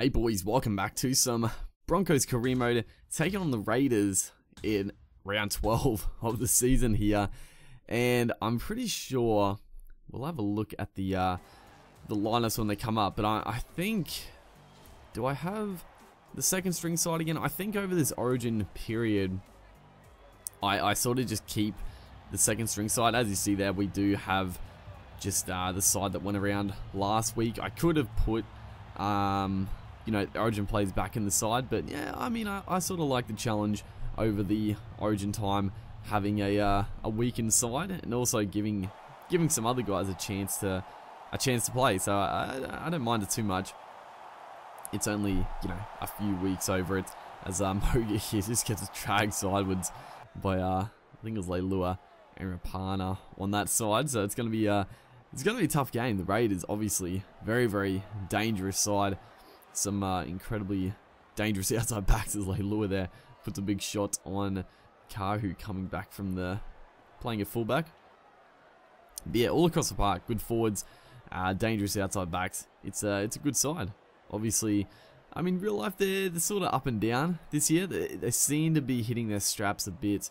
Hey boys, welcome back to some Broncos career mode, taking on the Raiders in round 12 of the season here. And I'm pretty sure we'll have a look at the lineups when they come up. But I think, do I have the second string side again? I think over this origin period, I sort of just keep the second string side. As you see there, we do have just the side that went around last week. I could have put you know, Origin plays back in the side, but yeah, I mean, I sort of like the challenge over the Origin time, having a weakened side and also giving some other guys a chance to play. So I don't mind it too much. It's only, you know, a few weeks over it, as Moga here just gets dragged sideways by I think it was Leilua and Rapana on that side. So it's gonna be a tough game. The Raiders obviously very dangerous side. Some incredibly dangerous outside backs as Leilua there puts a big shot on Kahu coming back from playing at fullback. But yeah, all across the park, good forwards, dangerous outside backs. It's a good side. Obviously, I mean, real life they're sort of up and down this year. They seem to be hitting their straps a bit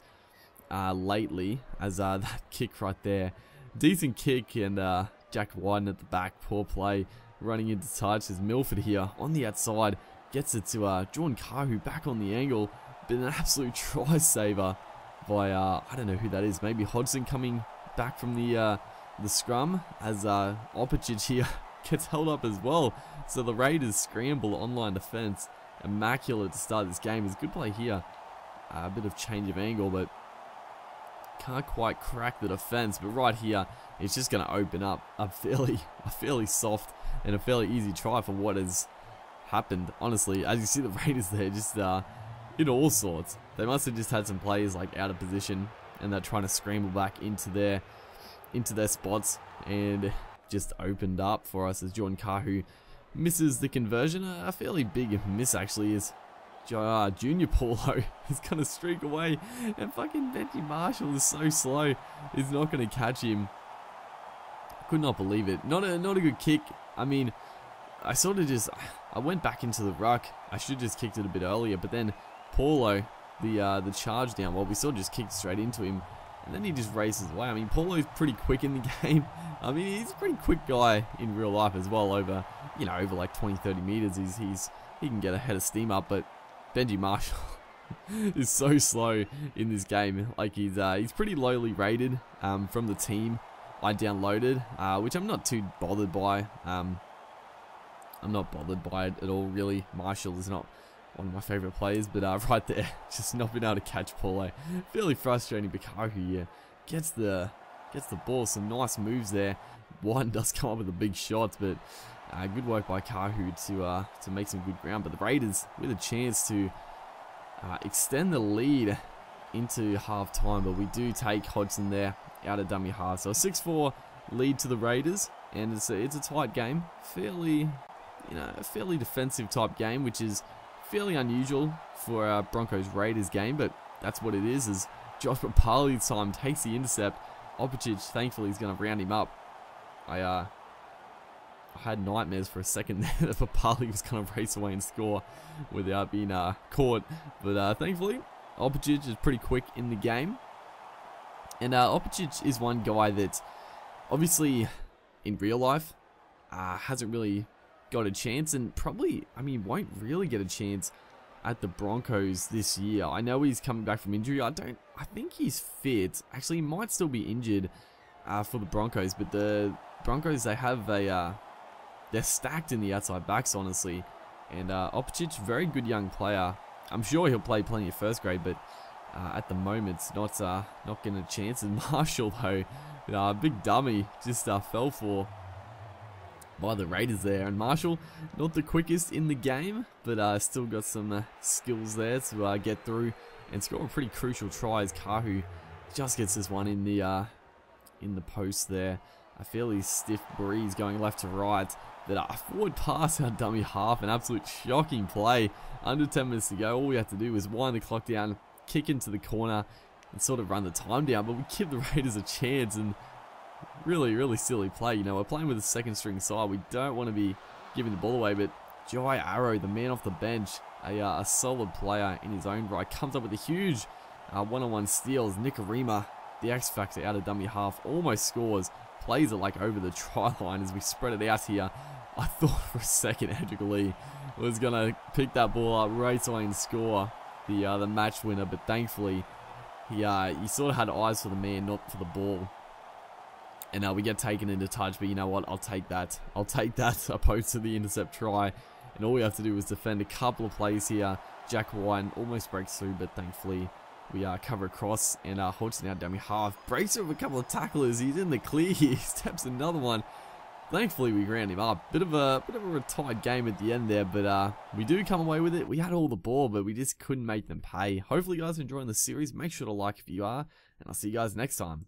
lately, as that kick right there, decent kick, and Jack Wyden at the back, poor play. Running into touch is Milford here on the outside, gets it to Jordan Kahu back on the angle, but an absolute try saver by I don't know who that is, maybe Hodgson coming back from the scrum, as Opicic here gets held up as well. So the Raiders scramble online defense, immaculate to start this game. It's a good play here, a bit of change of angle, but can't quite crack the defense. But right here, it's just going to open up a fairly soft and a fairly easy try for what has happened. Honestly, as you see the Raiders there, just in all sorts. They must have just had some players like out of position, and they're trying to scramble back into their spots, and just opened up for us as Jordan Kahu misses the conversion. A fairly big miss actually, is Junior Paulo is going to streak away, and fucking Benji Marshall is so slow, he's not going to catch him. Could not believe it. Not a good kick. I mean, I went back into the ruck. I should have just kicked it a bit earlier, but then Paulo, the charge down, well, we sort of just kicked straight into him, and then he just races away. I mean, Paulo's pretty quick in the game. I mean, he's a pretty quick guy in real life as well. Over like 20-30 meters, he can get a head of steam up. But Benji Marshall is so slow in this game. Like, he's pretty lowly rated from the team I downloaded, which I'm not too bothered by. I'm not bothered by it at all, really. Marshall is not one of my favourite players, but right there, just not being able to catch Paulo. Fairly frustrating. Kahu here gets the ball, some nice moves there. Wyden does come up with the big shots, but good work by Kahu to make some good ground. But the Raiders with a chance to extend the lead into half time, but we do take Hodgson there out of dummy half. So a 6-4 lead to the Raiders, and it's a tight game. A fairly defensive type game, which is fairly unusual for a Broncos Raiders game, but that's what it is. As Josh Papali this time takes the intercept. Opicic thankfully is going to round him up. I had nightmares for a second there that Papali was going to race away and score without being caught, but thankfully Opicic is pretty quick in the game. And Opicic is one guy that obviously in real life hasn't really got a chance, and probably, I mean, won't really get a chance at the Broncos this year. I know he's coming back from injury. I think he's fit. Actually, he might still be injured for the Broncos, but the Broncos, they have they're stacked in the outside backs, honestly. And Opicic, very good young player. I'm sure he'll play plenty of first grade, but at the moment, not getting a chance. And Marshall, though, big dummy, just fell for by the Raiders there. And Marshall, not the quickest in the game, but still got some skills there to get through and score a pretty crucial try, as Kahu just gets this one in the post there. A fairly stiff breeze going left to right. That a forward pass out dummy half, an absolute shocking play. Under 10 minutes to go, all we had to do was wind the clock down, kick into the corner, and sort of run the time down. But we give the Raiders a chance, and really silly play. You know, we're playing with a second string side. We don't want to be giving the ball away, but Jai Arrow, the man off the bench, a solid player in his own right, comes up with a huge one-on-one steals. Nikarima, the X Factor out of dummy half, almost scores. Plays it like over the try line as we spread it out here. I thought for a second Andrew Lee was going to pick that ball up right away and score the match winner, but thankfully he sort of had eyes for the man, not for the ball. And we get taken into touch, but you know what? I'll take that. I'll take that opposed to the intercept try. And all we have to do is defend a couple of plays here. Jack White almost breaks through, but thankfully we cover across. And Hodgson out dummy half. Breaks through with a couple of tacklers. He's in the clear. He steps another one. Thankfully we ground him up. Bit of a tight game at the end there, but we do come away with it. We had all the ball, but we just couldn't make them pay. Hopefully you guys are enjoying the series. Make sure to like if you are, and I'll see you guys next time.